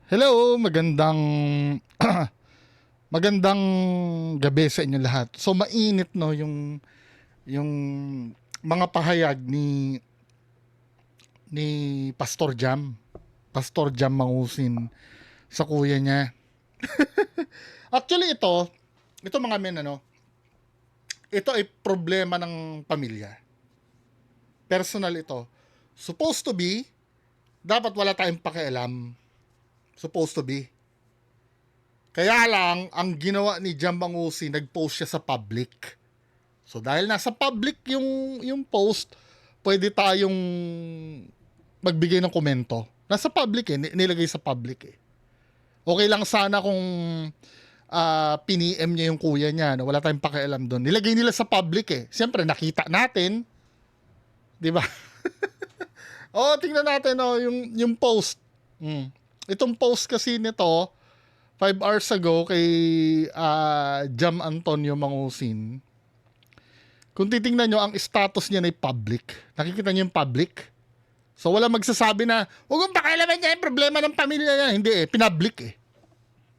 Hello, magandang magandang gabi sa inyo lahat. So mainit no yung mga pahayag ni Pastor Jam. Pastor Jam Mangusin sa kuya niya. Actually ito mga men ito ay problema ng pamilya. Personal ito. Supposed to be, dapat wala tayong pakialam. Supposed to be. Kaya lang, ang ginawa ni Jam Mangusi, nag-post siya sa public. So dahil nasa public yung post, pwede tayong magbigay ng komento. Nasa public nilagay sa public eh. Okay lang sana kung piniem niya yung kuya niya, no? Wala tayong pakialam doon. Nilagay nila sa public eh. Siyempre, nakita natin. Di ba? Tingnan natin yung post. Itong post kasi nito, 5 hours ago kay Jam Antonio Mangusin. Kung titingnan nyo, ang status niya ay public. Nakikita nyo yung public? So wala magsasabi na, huwag mong pakialaman niya yung problema ng pamilya niya. Hindi pinpublic eh.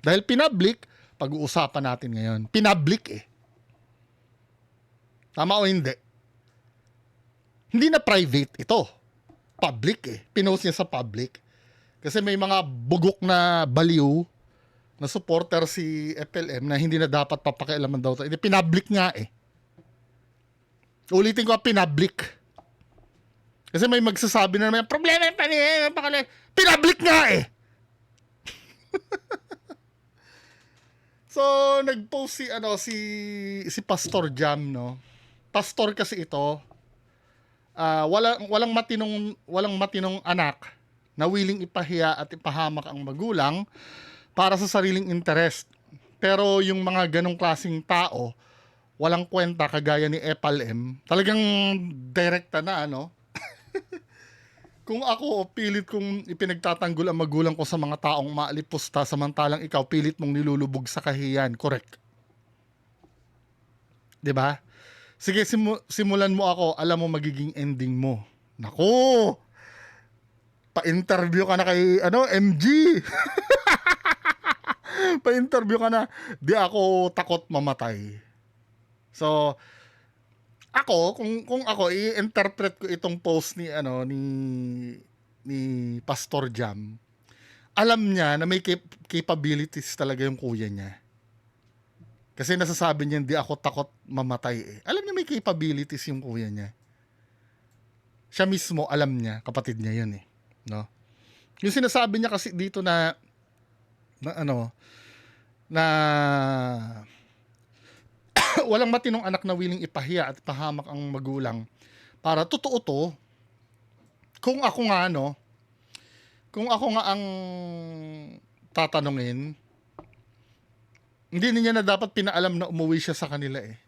Dahil pinpublic, pag-uusapan natin ngayon. Pinpublic eh. Tama o hindi? Hindi na private ito. Public eh. Pinost niya sa public. Kasi may mga bugok na baliw na supporter si FLM na hindi na dapat papakialaman daw. Hindi, pinpublic nga eh. Ulitin ko, pinpublic. Kasi may magsasabi na naman, problema yung pamilya, pinpublic nga eh. So, nag-post si Pastor Jam, no? Pastor kasi ito, walang matinong anak na willing ipahiya at ipahamak ang magulang para sa sariling interest. Pero yung mga ganong klaseng tao, walang kwenta kagaya ni FLM, talagang direkta na Kung ako, pilit kong ipinagtatanggol ang magulang ko sa mga taong maalipusta, samantalang ikaw, pilit mong nilulubog sa kahiyan. Correct. 'Di ba? Sige, simulan mo ako, alam mo magiging ending mo. Nako! Pa-interview ka na kay, MG! Pa-interview ka na, di ako takot mamatay. So, kung ako i-interpret ko itong post ni Pastor Jam, alam niya na may capabilities talaga yung kuya niya. Kasi nasasabi niya, hindi ako takot mamatay eh. Alam niya may capabilities yung kuya niya. Siya mismo alam niya, kapatid niya yun eh. No? Yung sinasabi niya kasi dito na walang matinong anak na willing ipahiya at ipahamak ang magulang. Para totoo to, kung ako nga ang tatanungin, hindi niya na dapat pinaalam na umuwi siya sa kanila eh.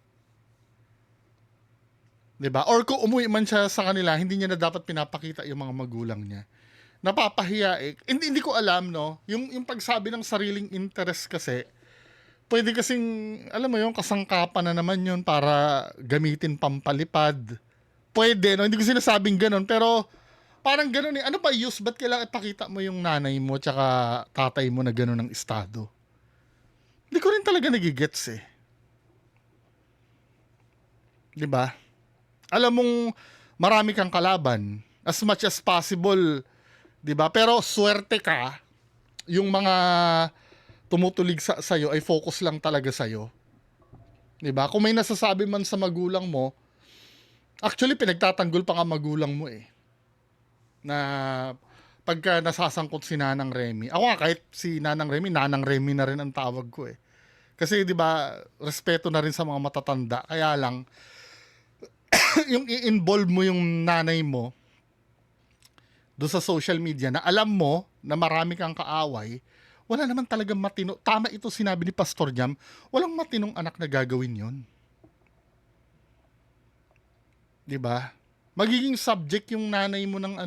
'Di ba? Or kung umuwi man siya sa kanila, hindi niya na dapat pinapakita yung mga magulang niya. Napapahiya eh. Hindi ko alam, no? Yung pagsabi ng sariling interest kasi, pwede kasing, alam mo yung kasangkapan na naman yun para gamitin pampalipad. Pwede, no? Hindi ko sinasabing ganun, pero parang ganun eh. Ano pa use? Ba't kailangan ipakita mo yung nanay mo tsaka tatay mo na ganun ng estado? Hindi ko rin talaga nagigets eh. 'Di ba? Alam mong marami kang kalaban as much as possible, 'di ba? Pero swerte ka, yung mga tumutulig sa sayo ay focus lang talaga sa'yo. 'Di ba? Kung may nasasabi man sa magulang mo, actually pinagtatanggol pa nga magulang mo eh. Na pagka nasasangkot si Nanang Remy. Ako nga kahit si Nanang Remy na rin ang tawag ko eh. Kasi 'di ba, respeto na rin sa mga matatanda. Kaya lang yung i-involve mo yung nanay mo do sa social media na alam mo na marami kang kaaway, wala naman talagang matino. Tama ito sinabi ni Pastor Jam, walang matinong anak na gagawin yon. 'Di ba? Magiging subject yung nanay mo ng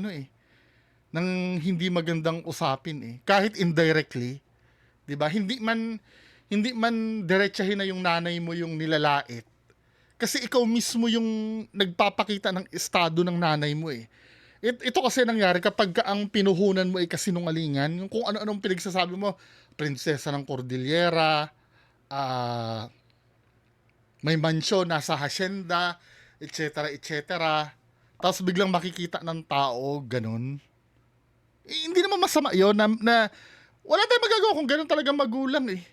ng hindi magandang usapin eh. Kahit indirectly, 'di ba? Hindi man diretsahin na yung nanay mo yung nilalait. Kasi ikaw mismo yung nagpapakita ng estado ng nanay mo eh. Ito kasi nangyari kapag ang pinuhunan mo ay kasinungalingan, yung kung ano-anong pinagsasabi mo, prinsesa ng Cordillera, ah, may mansyon, nasa hacienda, etc. etc. Tapos biglang makikita ng tao, ganun. Hindi naman masama yon na wala tayong magagawa kung ganun talaga magulang eh.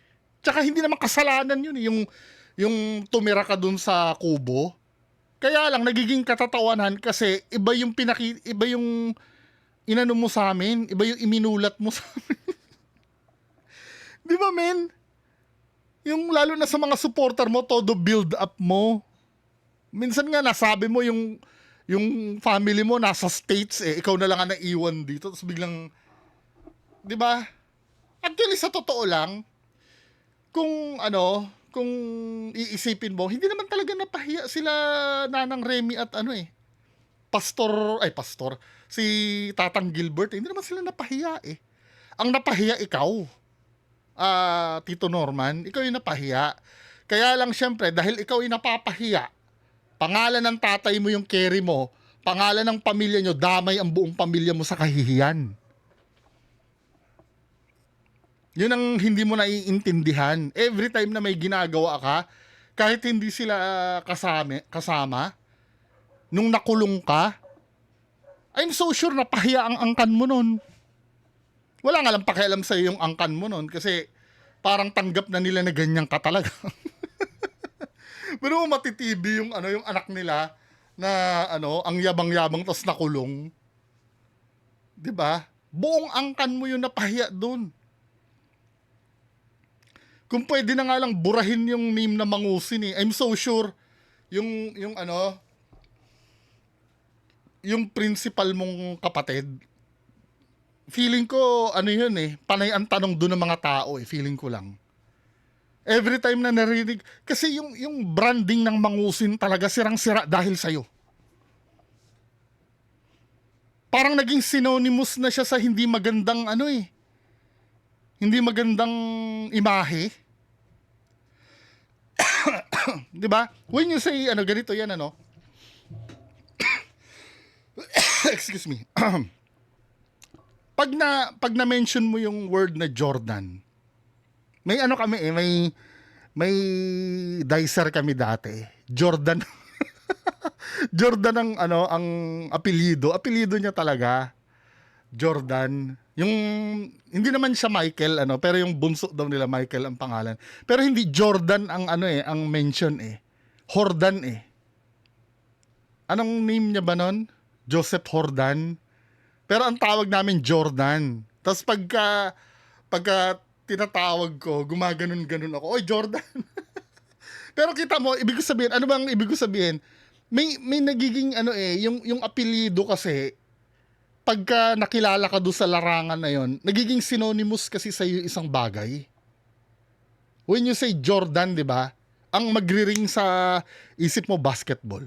Tsaka hindi naman kasalanan yun eh, yung tumira ka dun sa kubo. Kaya lang nagiging katatawanan kasi iba yung inano mo sa amin, iba yung iminulat mo sa Di ba, men? Yung lalo na sa mga supporter mo, todo build up mo. Minsan nga nasabi mo yung family mo nasa States eh, ikaw na lang ang naiwan dito, tapos biglang, di ba? Actually, sa totoo lang, kung iisipin mo, hindi naman talaga napahiya sila Nanang Remy at pastor, si Tatang Gilbert, hindi naman sila napahiya eh. Ang napahiya ikaw, Tito Norman, ikaw yung napahiya. Kaya lang syempre, dahil ikaw yung napapahiya, pangalan ng tatay mo yung carry mo, pangalan ng pamilya nyo, damay ang buong pamilya mo sa kahihiyan. Yun ang hindi mo naiintindihan. Every time na may ginagawa ka, kahit hindi sila kasama, nung nakulong ka, I'm so sure na pahiya ang angkan mo nun. Wala nga lang pakialam sa'yo yung angkan mo nun kasi parang tanggap na nila na ganyan ka talaga. Pero matitibi yung yung anak nila na ang yabang-yabang tas nakulong. 'Di ba? Buong angkan mo yung napahiya doon. Kung pwede na nga lang burahin yung name na Mangusin eh. I'm so sure yung principal mong kapatid, feeling ko yun eh, panay ang tanong doon ng mga tao eh, feeling ko lang. Every time na narinig, kasi yung branding ng Mangusin talaga sirang-sira dahil sa'yo. Parang naging synonymous na siya sa hindi magandang hindi magandang imahe. 'Di ba? When you say ganito yan excuse me. pag na-mention mo yung word na Jordan, may kami may dicer kami dati. Jordan. Jordan ang apelyido. Apelyido niya talaga. Jordan. Yung hindi naman siya Michael pero yung bunso daw nila Michael ang pangalan. Pero hindi Jordan ang ang mention eh. Hordan eh. Anong name niya ba nun? Joseph Hordan. Pero ang tawag namin Jordan. Tapos pagka tinatawag ko, gumaganon-ganon ako. Oy, Jordan. Pero kita mo, ibig ko sabihin, ano bang ibig ko sabihin? May nagiging yung apelyido kasi pagka nakilala ka doon sa larangan na yon, nagiging synonymous kasi sa iyo isang bagay. When you say Jordan, 'di ba? Ang magri-ring sa isip mo basketball.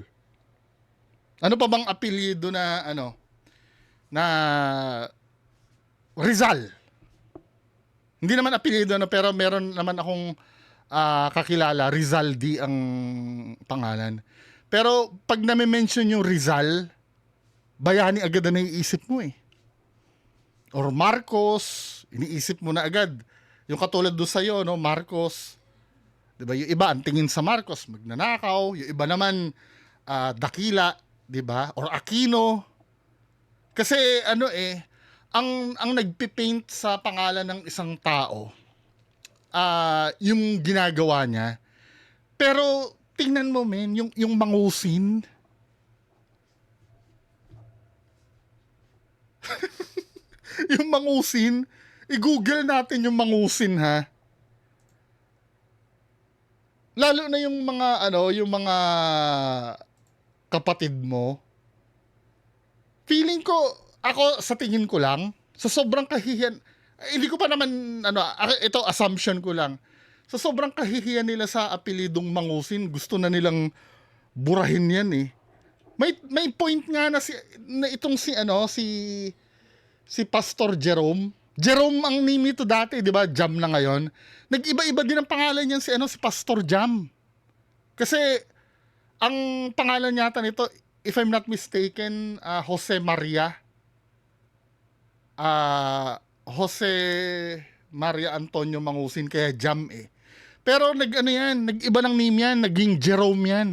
Ano pa bang apelyido na na Rizal? Hindi naman apelyido pero meron naman akong kakilala, Rizaldi ang pangalan. Pero pag nami-mention yung Rizal, Bayani agad na naiisip mo eh. Or Marcos, iniisip mo na agad. Yung katulad doon sa'yo, Marcos. Diba? Yung iba, ang tingin sa Marcos, magnanakaw. Yung iba naman, dakila. Diba? Or Aquino. Kasi ang nagpipaint sa pangalan ng isang tao, yung ginagawa niya. Pero tingnan mo men, yung Mangusin, yung Mangusin, i-google natin yung Mangusin ha. Lalo na yung mga yung mga kapatid mo. Feeling ko, ako sa tingin ko lang, sa sobrang kahihiyan, hindi ko pa naman ito assumption ko lang. Sa sobrang kahihiyan nila sa apelidong Mangusin, gusto na nilang burahin yan eh. May point nga na itong si Pastor Jerome. Jerome ang name nito dati, 'di ba? Jam na ngayon. Nag-iba-iba din ang pangalan niyan si Pastor Jam. Kasi ang pangalan yata nito if I'm not mistaken, Jose Maria. Jose Maria Antonio Mangusin, kaya Jam eh. Pero nag-iba ng name yan, naging Jerome yan.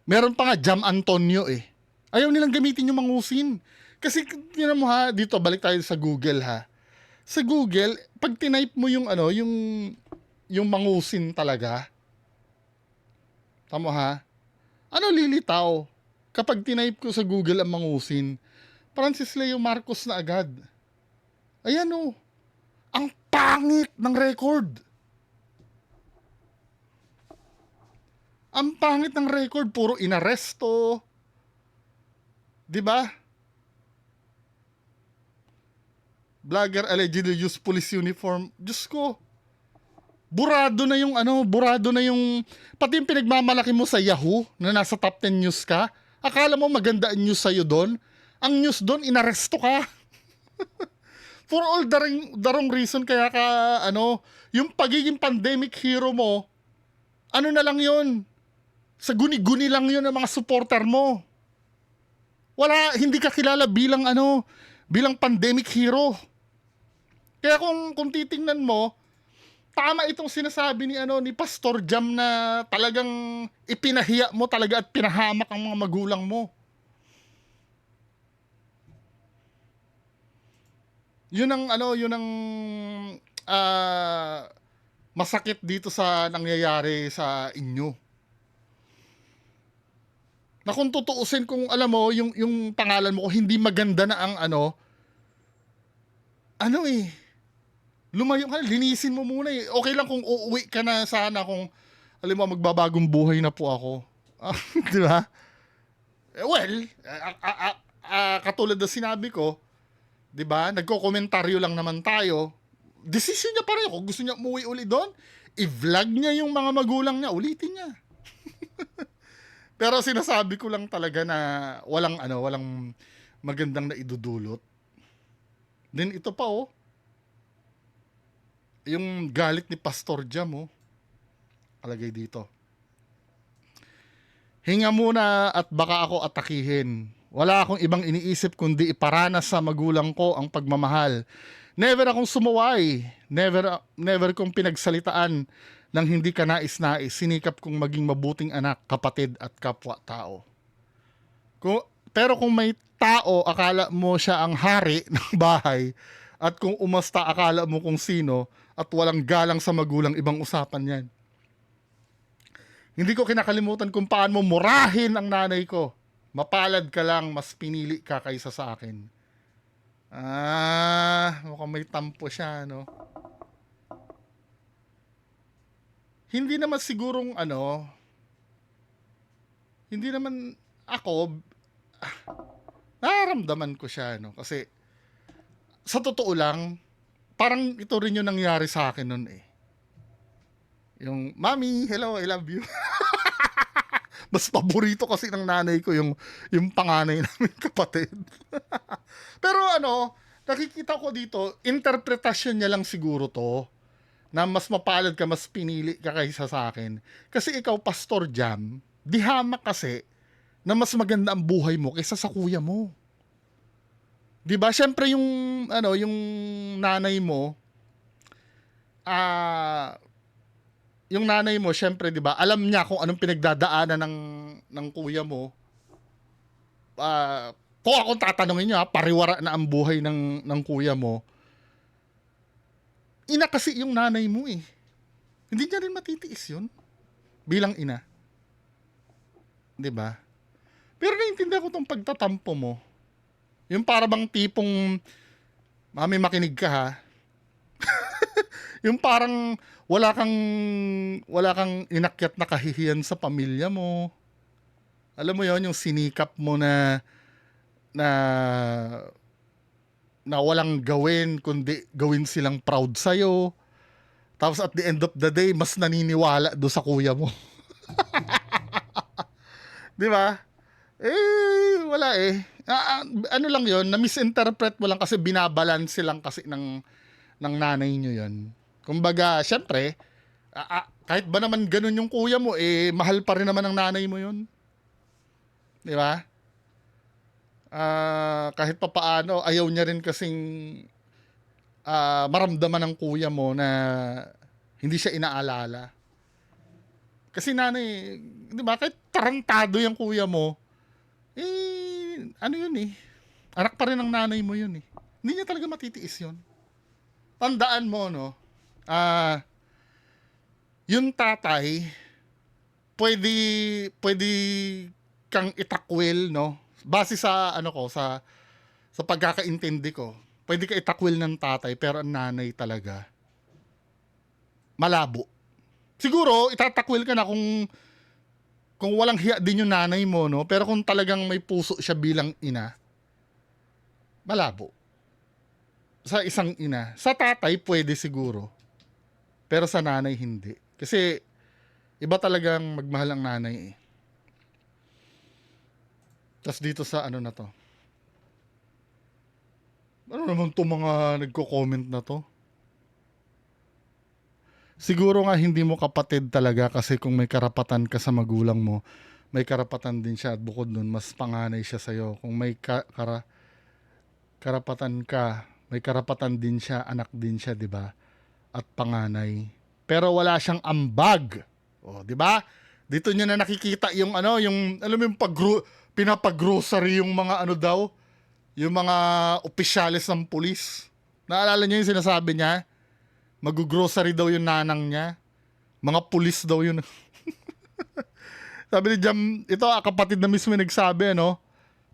Meron pa nga Jam Antonio eh. Ayaw nilang gamitin yung Mangusin. Kasi, yun mo ha, dito, balik tayo sa Google ha. Sa Google, pag tinype mo yung yung Mangusin talaga, tamo ha, lilitaw? Kapag tinype ko sa Google ang Mangusin, Francis Leo Marcos na agad. Ayan o. Ang pangit ng record. Ang pangit ng record. Puro inaresto. Diba? Vlogger allegedly use police uniform. Diyos ko. Burado na yung pati yung pinagmamalaki mo sa Yahoo na nasa top 10 news ka. Akala mo maganda ang news sa'yo doon? Ang news doon, inaresto ka. For all the wrong reason, kaya ka, yung pagiging pandemic hero mo, na lang yun? Sa guni-guni lang yun ng mga supporter mo. Hindi ka kilala bilang, bilang pandemic hero. Kaya kung titingnan mo, tama itong sinasabi ni Pastor Jam na talagang ipinahiya mo talaga at pinahamak ang mga magulang mo. Yun ang masakit dito sa nangyayari sa inyo. Na kung tutuusin, kung alam mo, yung pangalan mo, kung hindi maganda na ang lumayo ka, linisin mo muna eh. Okay lang kung uuwi ka na sana, kung alam mo, magbabagong buhay na po ako. Di ba? Well, katulad na sinabi ko, 'di ba? Nagko-komentaryo lang naman tayo. Decision niya pa rin kung gusto niya umuwi uli doon. I-vlog niya yung mga magulang niya, ulitin niya. Pero sinasabi ko lang talaga na walang magandang na idudulot. Then ito pa yung galit ni Pastor Jam alagay dito. Hinga muna at baka ako atakihin. Wala akong ibang iniisip kundi iparanas sa magulang ko ang pagmamahal. Never akong sumuway. Never kong pinagsalitaan ng hindi ka nais-nais. Sinikap kong maging mabuting anak, kapatid at kapwa-tao. Pero kung may tao, akala mo siya ang hari ng bahay. At kung umasta, akala mo kung sino. At walang galang sa magulang, ibang usapan yan. Hindi ko kinakalimutan kung paano mo murahin ang nanay ko. Mapalad ka lang, mas pinili ka kaysa sa akin. Mukhang may tampo siya, Hindi naman sigurong hindi naman ako, nararamdaman ko siya, Kasi, sa totoo lang, parang ito rin yung nangyari sa akin nun eh. Yung, Mami, hello, I love you. Mas paborito kasi ng nanay ko yung panganay namin kapatid. Pero nakikita ko dito, interpretasyon niya lang siguro to, na mas mapalad ka, mas pinili ka kaysa sa akin. Kasi ikaw, Pastor Jam, dihamak kasi na mas maganda ang buhay mo kaysa sa kuya mo. 'Di ba? Syempre yung nanay mo, yung nanay mo, syempre, 'di ba? Alam niya kung anong pinagdadaanan ng kuya mo. Kung akong tatanungin niyo, pariwara na ang buhay ng kuya mo. Ina kasi yung nanay mo eh. Hindi niya rin matitiis 'yun bilang ina. 'Di ba? Pero naiintindihan ko tong pagtatampo mo. Yung para bang tipong, Mami, makinig ka ha. Yung parang wala kang inakyat na kahihiyan sa pamilya mo. Alam mo yon, yung sinikap mo na walang gawin kundi gawin silang proud sa'yo. Tapos at the end of the day, mas naniniwala do sa kuya mo. Di ba? Wala eh. Ano lang yon, na-misinterpret mo lang kasi binabalance lang kasi ng nanay nyo yon. Kumbaga, syempre, kahit ba naman ganun yung kuya mo, mahal pa rin naman ng nanay mo yon. Di ba? Kahit papaano, ayaw niya rin kasing maramdaman ng kuya mo na hindi siya inaalala. Kasi nanay, di ba, kahit tarantado yung kuya mo, ano yun eh, anak pa rin ng nanay mo yun eh. Hindi niya talaga matitiis yun. Tandaan mo, no, yung tatay, pwede, pwede kang itakwil, no, base sa, sa pagkakaintindi ko, pwede ka itakwil ng tatay, pero ang nanay talaga, malabo. Siguro, itatakwil ka na kung walang hiya din yung nanay mo, no? Pero kung talagang may puso siya bilang ina, malabo. Sa isang ina. Sa tatay, pwede siguro. Pero sa nanay, hindi. Kasi, iba talagang magmahal ang nanay eh. Tapos dito sa ano na to. Ano naman to mga nagko-comment na to? Siguro nga hindi mo kapatid talaga kasi kung may karapatan ka sa magulang mo, may karapatan din siya at bukod nun, mas panganay siya sa'yo. Kung may karapatan ka, may karapatan din siya, anak din siya, di ba? At panganay. Pero wala siyang ambag. O, di ba? Dito niyo na nakikita yung yung alam mo yung pinapag-grocery yung mga daw, yung mga opisyalis ng pulis. Naalala niyo yung sinasabi niya? Mag-grocery daw yung nanang niya. Mga pulis daw yun. Sabi ni Jam, ito kapatid na mismo yung nagsabi,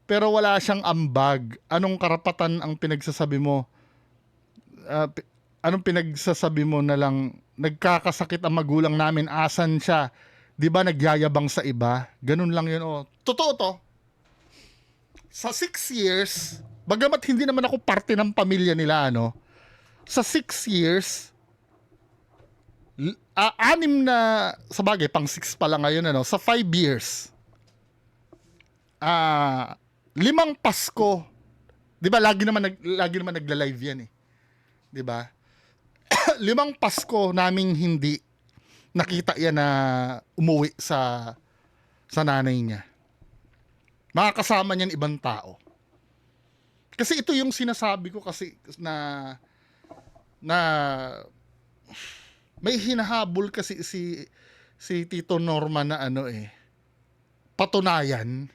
pero wala siyang ambag. Anong karapatan ang pinagsasabi mo? Anong pinagsasabi mo na lang, nagkakasakit ang magulang namin, asan siya? Di ba nagyayabang sa iba? Ganun lang yun. Totoo to. Sa 6 years, bagamat hindi naman ako parte ng pamilya nila, sa 6 years, 6 na, sa bagay, pang 6 pa lang ngayon, sa 5 years, 5 Pasko, di ba, lagi naman nagla-live yan eh. Di ba? 5 Pasko naming hindi nakita yan na umuwi sa nanay niya. Makakasama niyan ibang tao. Kasi ito yung sinasabi ko kasi na may hinahabol kasi si Tito Norman na patunayan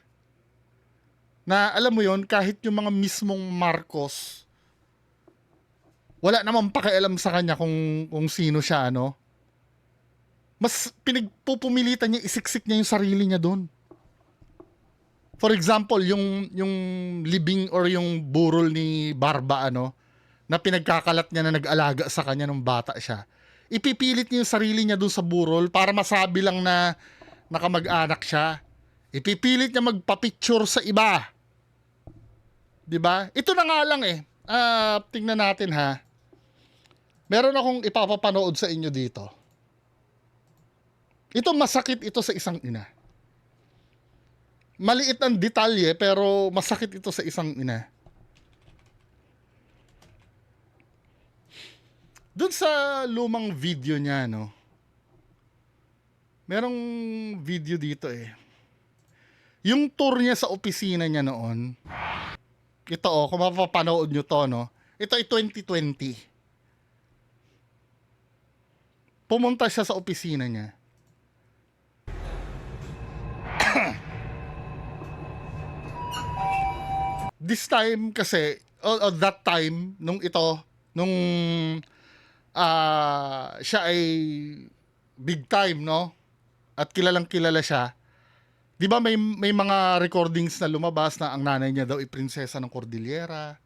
na alam mo yon, kahit yung mga mismong Marcos wala namang pakialam sa kanya kung sino siya, mas pinagpupumilitan niya, isiksik niya yung sarili niya doon. For example, yung libing or yung burol ni Barba na pinagkakalat niya na nag-alaga sa kanya nung bata siya. Ipipilit niya yung sarili niya doon sa burol para masabi lang na nakamag-anak siya. Ipipilit niya magpa-picture sa iba. 'Di ba? Ito na nga lang tingnan natin ha. Meron akong ipapapanood sa inyo dito. Ito masakit ito sa isang ina. Maliit ang detalye pero masakit ito sa isang ina. Doon sa lumang video niya, merong video dito yung tour niya sa opisina niya noon. Ito kung mapapanood nyo to, ito ay 2020. Pumunta siya sa opisina niya. This time kasi, that time, nung siya ay big time, at kilalang kilala siya. 'Di ba may mga recordings na lumabas na ang nanay niya daw ay prinsesa ng Cordillera.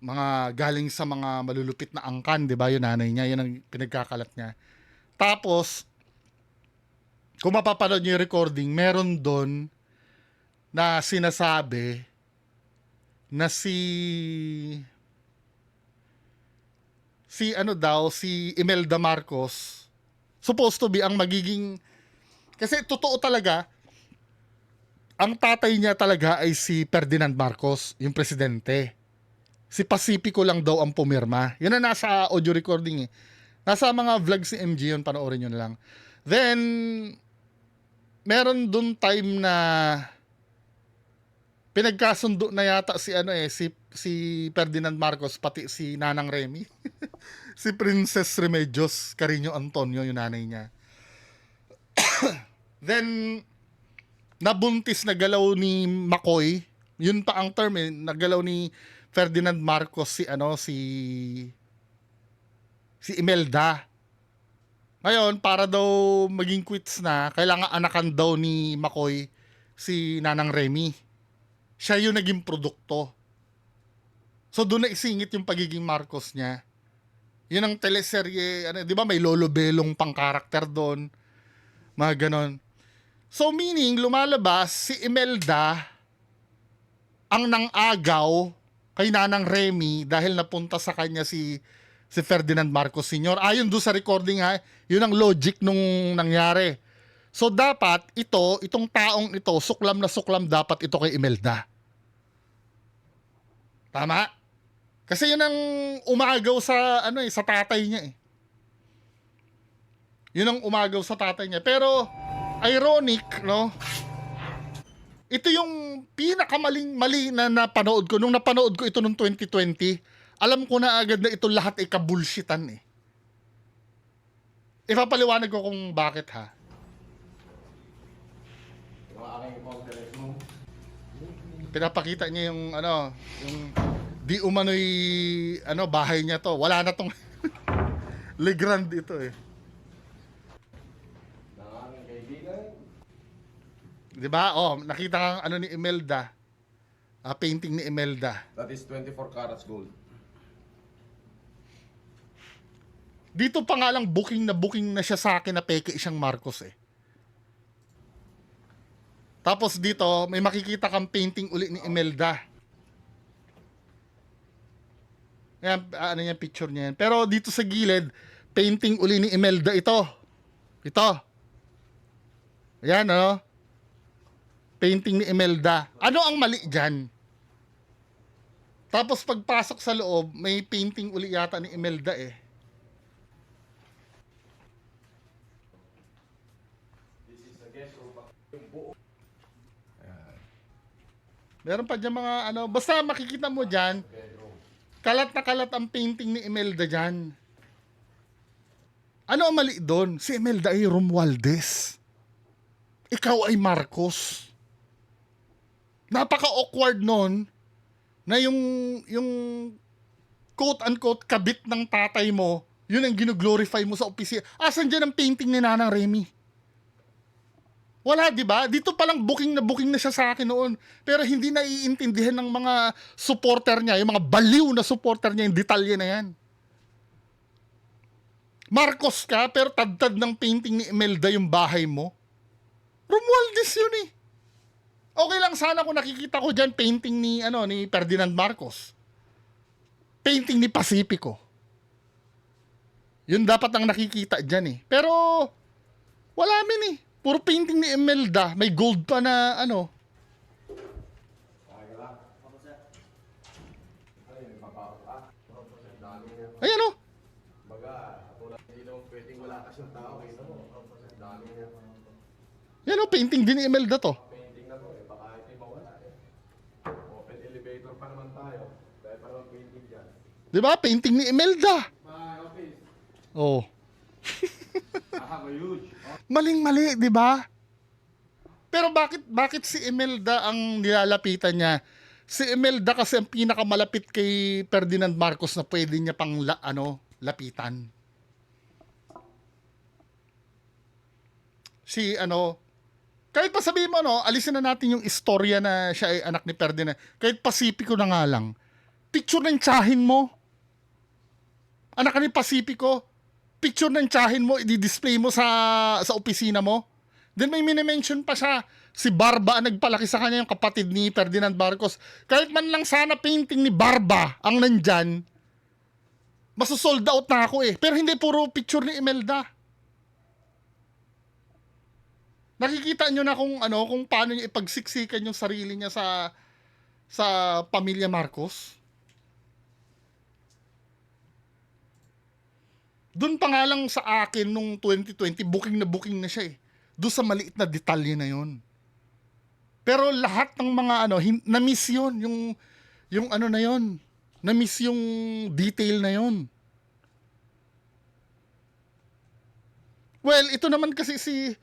Mga galing sa mga malulupit na angkan, 'di ba? Yung nanay niya, 'yan ang pinagkakalat niya. Tapos kung mapapanood niyo yung recording, meron doon na sinasabi na si Imelda Marcos supposed to be ang magiging, kasi totoo talaga, ang tatay niya talaga ay si Ferdinand Marcos, yung presidente. Si Pacifico lang daw ang pumirma. Yun na nasa audio recording Nasa mga vlog si MG yun, panoorin nyo na lang. Then, meron dun time na pinagkasundo na yata si ano eh, si Ferdinand Marcos pati si Nanang Remy. Si Princess Remedios Carino Antonio yung nanay niya. Then nabuntis na galaw ni Makoy. Yun pa ang term eh, nagalaw ni Ferdinand Marcos si Imelda. Ngayon, para daw maging quits na, kailangan anakan daw ni Makoy si Nanang Remy. Siya yung naging produkto. So doon na isingit yung pagiging Marcos niya. Yun ang teleserye, ano, 'di ba may Lolo Belong pang karakter doon. Mga ganon. So meaning lumalabas si Imelda ang nang-agaw kay Nanang Remy dahil napunta sa kanya si Ferdinand Marcos Sr. Ayon doon sa recording ha, yun ang logic nung nangyari. So dapat itong taong ito, suklam na suklam dapat ito kay Imelda. Tama? Kasi yun ang umagaw sa sa tatay niya eh. Yun ang umagaw sa tatay niya. Pero ironic, no? Ito yung pinakamaling-mali na napanood ko. Nung napanood ko ito noong 2020, alam ko na agad na ito lahat ay kabulshitan eh. Ipapaliwanag ko kung bakit ha. Pinapakita niya yung yung di umano'y bahay niya to. Wala na tong Legrand ito eh. Di ba? Oh, nakita kang ni Imelda. Painting ni Imelda. That is 24 carats gold. Dito pa nga lang booking na siya sa akin na peke siyang Marcos eh. Tapos dito, may makikita kang painting uli ni Imelda. Ayan, yung picture niya yan. Pero dito sa gilid, painting uli ni Imelda ito. Ito. Ayan, painting ni Imelda. Ano ang mali dyan? Tapos pagpasok sa loob, may painting uli yata ni Imelda eh. Meron pa dyan mga basta makikita mo dyan, kalat na kalat ang painting ni Imelda dyan. Ano ang mali doon? Si Imelda ay Romualdez. Ikaw ay Marcos. Napaka-awkward nun na yung quote-unquote kabit ng tatay mo, yun ang gino-glorify mo sa opisina. Asan dyan ang painting ni Nanang Remy? Wala, di ba? Dito palang booking na siya sa akin noon. Pero hindi naiintindihan ng mga supporter niya, yung mga baliw na supporter niya, yung detalye na yan. Marcos ka, pero tad-tad ng painting ni Imelda yung bahay mo. Romualdez yun eh. Okay lang sana kung nakikita ko dyan painting ni Ferdinand Marcos. Painting ni Pacifico. Yun dapat ang nakikita dyan eh. Pero wala min eh. Puro painting ni Imelda. May gold pa na Ayan o. Yan o, painting din ni Imelda to. Painting na to eh. Baka ito yung mawala eh. Open elevator pa naman tayo. Dahil pa naman painting dyan. Di ba? Painting ni Imelda. Oh. I have a huge. Maling-mali, di ba? Pero bakit si Imelda ang nilalapitan niya? Si Imelda kasi ang pinakamalapit kay Ferdinand Marcos na pwede niya pang lapitan. Kahit pa sabihin mo alisin na natin yung istorya na siya ay anak ni Ferdinand. Kahit Pacifico na nga lang. Picture ng tsahin mo. Anak ni Pacifico. Picture ng tsahin mo, i-display mo sa opisina mo. Then may minimension pa siya, si Barba ang nagpalaki sa kanya, yung kapatid ni Ferdinand Marcos. Kahit man lang sana painting ni Barba ang nandyan, masosold out na ako eh. Pero hindi puro picture ni Imelda. Nakikita nyo na kung paano niya ipagsiksikan yung sarili niya sa pamilya Marcos. Doon pa nga lang sa akin nung 2020, booking na siya eh. Doon sa maliit na detalye na yon. Pero lahat ng mga ano, na-miss yun. Yung ano na yun. Na-miss yung detail na yun. Well, ito naman kasi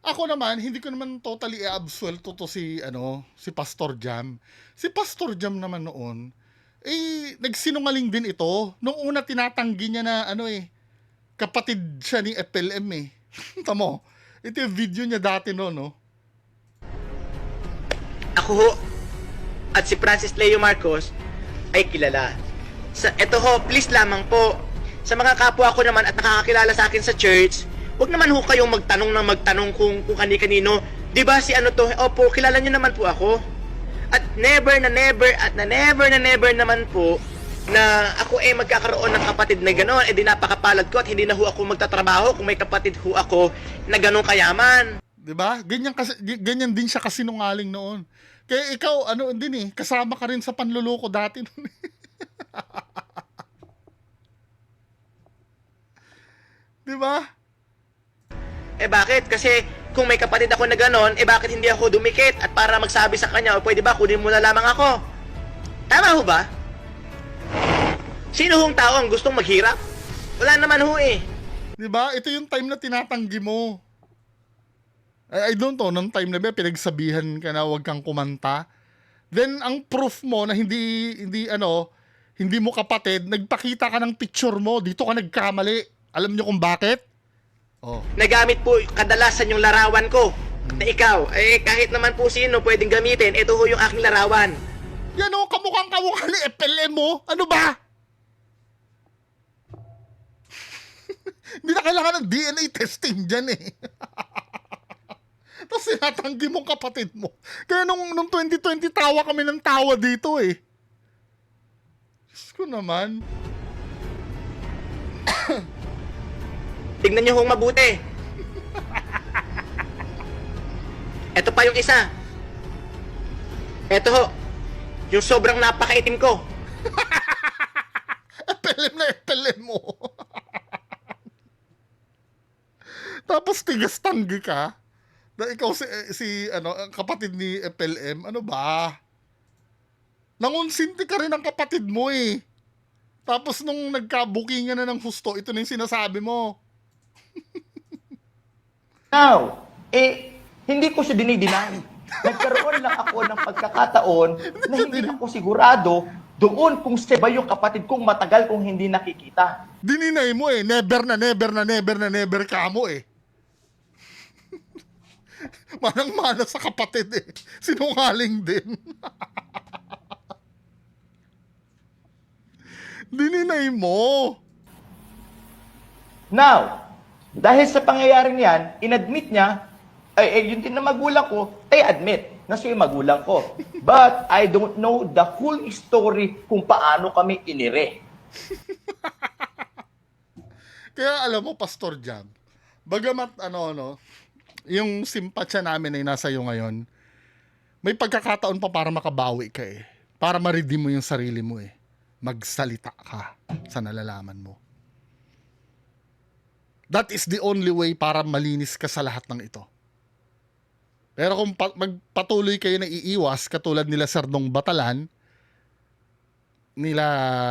ako naman, hindi ko naman totally absuelto to si Pastor Jam. Si Pastor Jam naman noon, nagsinungaling din ito. Nung una tinatanggi niya na kapatid siya ni FLM eh. Tamo, ito yung video niya dati no. Ako ho at si Francis Leo Marcos ay kilala. Eto ho, please lamang po, sa mga kapwa ko naman at nakakakilala sa akin sa church, huwag naman ho kayong magtanong kung kani-kanino. Di ba si ano to? Opo, kilala niyo naman po ako. At never naman po na ako magkakaroon ng kapatid na gano'n. Di napakapalad ko at hindi na ho ako magtatrabaho kung may kapatid ho ako na gano'ng kayaman. 'Di ba? Ganyan din siya kasinungaling noon. Kaya ikaw din kasama ka rin sa panluloko dati noon. 'Di ba? Bakit? Kasi kung may kapatid ako na gano'n, bakit hindi ako dumikit at para magsabi sa kanya, o pwede ba kunin mo na lamang ako? Tama ho ba? Sino hong tao ang gustong maghirap? Wala naman ho eh. 'Di ba? Ito yung time na tinatanggi mo. I don't know, nung time na pinagsabihan ka na huwag kang kumanta. Then ang proof mo na hindi mo kapatid, nagpakita ka ng picture mo, dito ka nagkamali. Alam niyo kung bakit? Oh. Nagamit po kadalasan yung larawan ko. Na ikaw, kahit naman po sino pwedeng gamitin, ito ho yung aking larawan. Yan kamukhang ni FLM mo. Ano ba? Hindi na kailangan ng DNA testing dyan eh. Tapos sinatanggi mong kapatid mo. Kaya nung 2020 tawa kami ng tawa dito eh. Diyos ko naman. Tignan nyo hong mabuti. Ito pa yung isa. Ito ho, yung sobrang napakaitim ko. FLM mo. Tapos tigas tanggi ka. Na ikaw kapatid ni FLM. Ano ba? Nangunsinti ka rin ng kapatid mo eh. Tapos nung nagkabukingan na ng husto, ito na yung sinasabi mo. Now, hindi ko siya dinideny. Nagkaroon lang ako ng pagkakataon na hindi ako sigurado doon kung siya ba yung kapatid kong matagal kong hindi nakikita. Dininay mo eh. Never ka mo eh. Manang-mana sa kapatid eh. Sinungaling din. Dininay mo. Now, dahil sa pangyayaring yan, inadmit niya, yun din na magulang ko, admit na siya yung magulang ko. But I don't know the full story kung paano kami inire. Kaya alam mo, Pastor Jam, bagamat yung simpatsya namin ay nasa iyo ngayon, may pagkakataon pa para makabawi ka eh. Para ma-redeem mo yung sarili mo eh. Magsalita ka sa nalalaman mo. That is the only way para malinis ka sa lahat ng ito. Pero kung magpatuloy kayo na iiwas, katulad nila Serdong Batalan, nila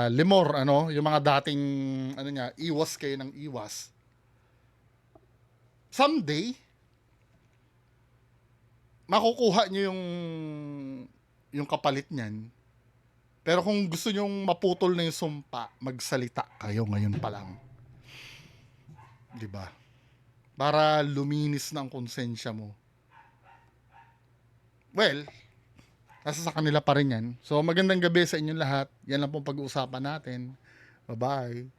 Limor, yung mga dating, iwas kayo ng iwas. Someday, makukuha nyo yung kapalit niyan. Pero kung gusto nyong maputol na yung sumpa, magsalita kayo ngayon pa lang. Diba? Para luminis na ang konsensya mo. Well, nasa sa kanila pa rin yan. So magandang gabi sa inyong lahat. Yan lang pong pag-uusapan natin. Bye-bye.